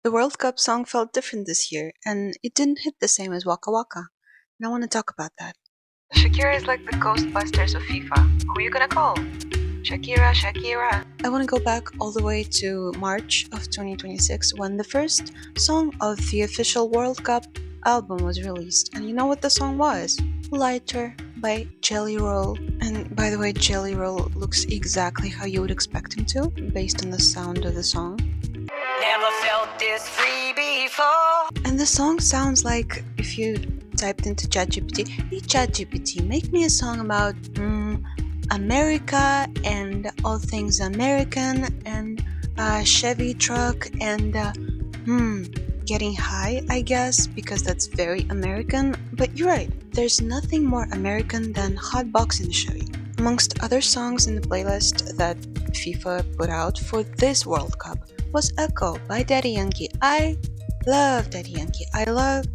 The World Cup song felt different this year, and it didn't hit the same as Waka Waka. And I want to talk about that. Shakira is like the Ghostbusters of FIFA. Who you gonna call? Shakira, Shakira. I want to go back all the way to March of 2026 when the first song of the official World Cup album was released. And you know what the song was? Lighter by Jelly Roll. And by the way, Jelly Roll looks exactly how you would expect him to, based on the sound of the song. Never felt this free before. And the song sounds like if you typed into ChatGPT, hey ChatGPT, make me a song about America and all things American and a Chevy truck and getting high, I guess, because that's very American. But you're right, there's nothing more American than hot box in the Chevy. Amongst other songs in the playlist that FIFA put out for this World Cup was Echo by Daddy Yankee. I love Daddy Yankee. I love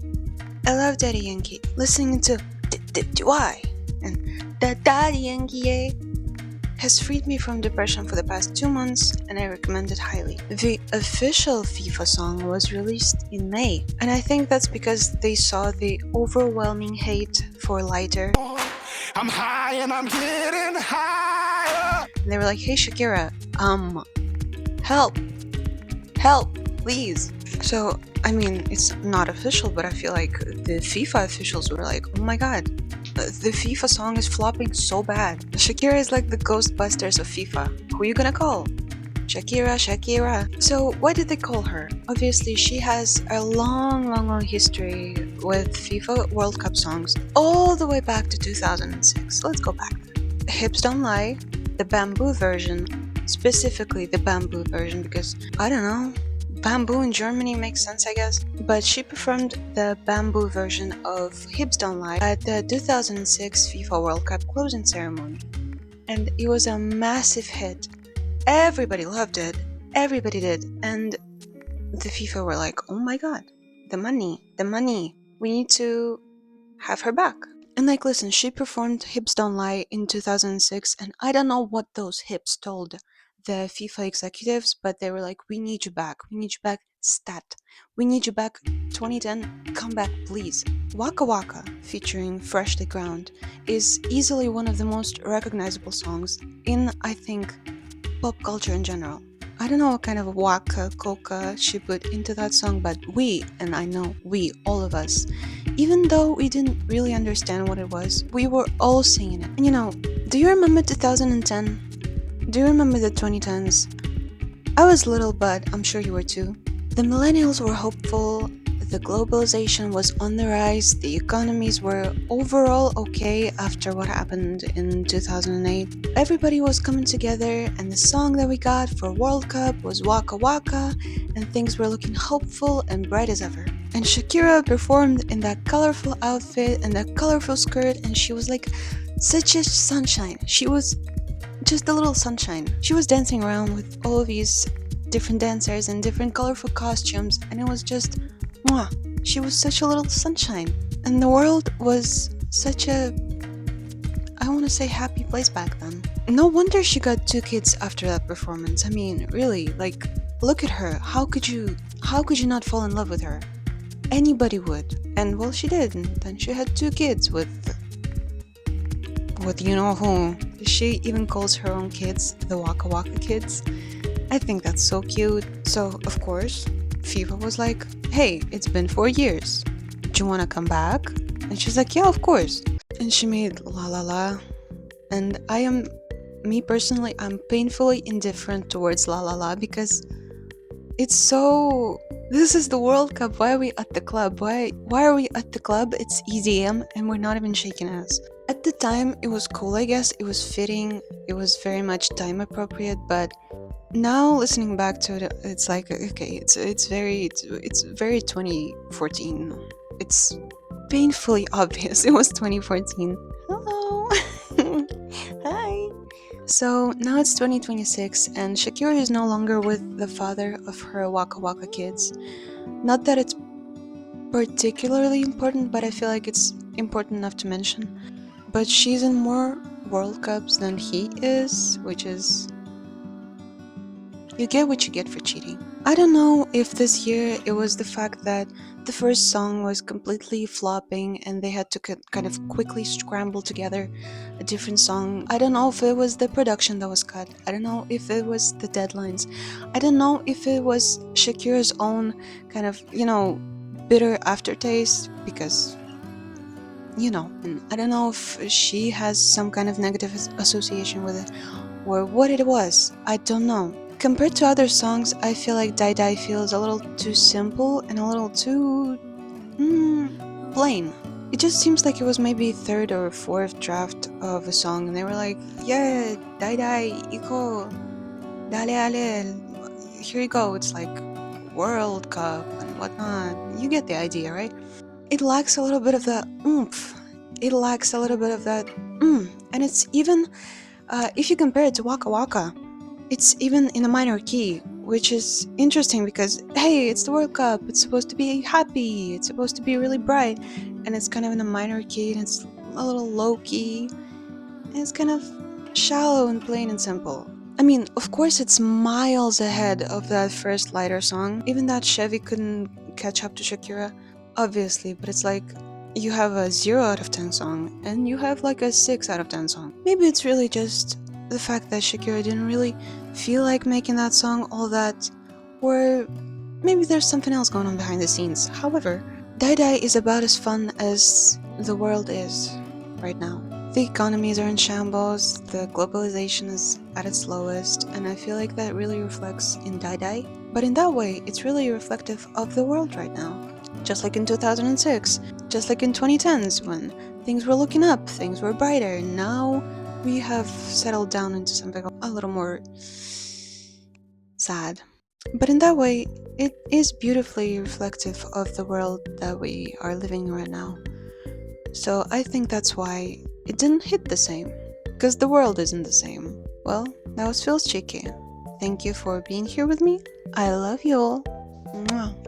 Daddy Yankee. Listening to Why and Daddy Yankee has freed me from depression for the past 2 months, and I recommend it highly. The official FIFA song was released in May, and I think that's because they saw the overwhelming hate for Lighter. I'm high and I'm getting higher. And they were like, hey Shakira, help, please. So, I mean, it's not official, but I feel like the FIFA officials were like, oh my god, the FIFA song is flopping so bad. Shakira is like the Ghostbusters of FIFA. Who are you gonna call? Shakira, Shakira. So, why did they call her? Obviously, she has a long history with FIFA World Cup songs, all the way back to 2006. Let's go back. Hips Don't Lie, the Bamboo version, specifically the Bamboo version, because, I don't know, Bamboo in Germany makes sense, I guess. But she performed the Bamboo version of Hips Don't Lie at the 2006 FIFA World Cup closing ceremony. And it was a massive hit. Everybody loved it. Everybody did. And the FIFA were like, oh my god, the money. We need to have her back. And like, listen, she performed Hips Don't Lie in 2006, and I don't know what those hips told the FIFA executives, but they were like, we need you back, stat. We need you back, 2010, come back, please. Waka Waka, featuring Freshlyground, is easily one of the most recognizable songs in, I think, pop culture in general. I don't know what kind of Waka Coca she put into that song, but we, and I know we, all of us, even though we didn't really understand what it was, we were all singing it. And you know, do you remember 2010? Do you remember the 2010s? I was little, but I'm sure you were too. The millennials were hopeful, the globalization was on the rise, the economies were overall okay after what happened in 2008. Everybody was coming together, and the song that we got for World Cup was Waka Waka, and things were looking hopeful and bright as ever. And Shakira performed in that colorful outfit and that colorful skirt, and she was like such a sunshine. She was just a little sunshine. She was dancing around with all of these different dancers in different colorful costumes, and it was just mwah. She was such a little sunshine, and the world was such a, I want to say, happy place back then. No wonder she got 2 kids after that performance. I mean, really, like, look at her. How could you not fall in love with her? Anybody would. And well, she did, and then she had 2 kids with you know who. She even calls her own kids the Waka Waka kids. I think that's so cute. So, of course, FIFA was like, hey, it's been 4 years. Do you want to come back? And she's like, yeah, of course. And she made La La La. And me personally, I'm painfully indifferent towards La La La because it's so... This is the World Cup. Why are we at the club? Why are we at the club? It's EDM and we're not even shaking ass. At the time, it was cool, I guess. It was fitting. It was very much time appropriate. But now, listening back to it, it's like, okay, it's very 2014. It's painfully obvious it was 2014. Hello. Hi. So now it's 2026, and Shakira is no longer with the father of her Waka Waka kids. Not that it's particularly important, but I feel like it's important enough to mention. But she's in more World Cups than he is, which is... You get what you get for cheating. I don't know if this year it was the fact that the first song was completely flopping and they had to kind of quickly scramble together a different song. I don't know if it was the production that was cut. I don't know if it was the deadlines. I don't know if it was Shakira's own kind of, bitter aftertaste because, and I don't know if she has some kind of negative association with it or what it was. I don't know. Compared to other songs, I feel like Dai Dai feels a little too simple and a little too plain. It just seems like it was maybe third or fourth draft of a song, and they were like, "Yeah, Dai Dai, iko, dale ale, here you go." It's like World Cup and whatnot. You get the idea, right? It lacks a little bit of that oomph. It lacks a little bit of that and it's even if you compare it to Waka Waka. It's even in a minor key, which is interesting because, hey, it's the World Cup, it's supposed to be happy, it's supposed to be really bright, and it's kind of in a minor key and it's a little low key, and it's kind of shallow and plain and simple. I mean, of course, it's miles ahead of that first lighter song. Even that Chevy couldn't catch up to Shakira, obviously, but it's like you have a 0 out of 10 song and you have like a 6 out of 10 song. Maybe it's really just the fact that Shakira didn't really feel like making that song all that, or maybe there's something else going on behind the scenes. However, Dai Dai is about as fun as the world is right now. The economies are in shambles, the globalization is at its lowest, and I feel like that really reflects in Dai Dai. But in that way, it's really reflective of the world right now. Just like in 2006, just like in 2010s when things were looking up, things were brighter. Now we have settled down into something a little more sad. But in that way, it is beautifully reflective of the world that we are living in right now. So I think that's why it didn't hit the same. Because the world isn't the same. Well, that was Feels Cheeky. Thank you for being here with me. I love you all. Mwah.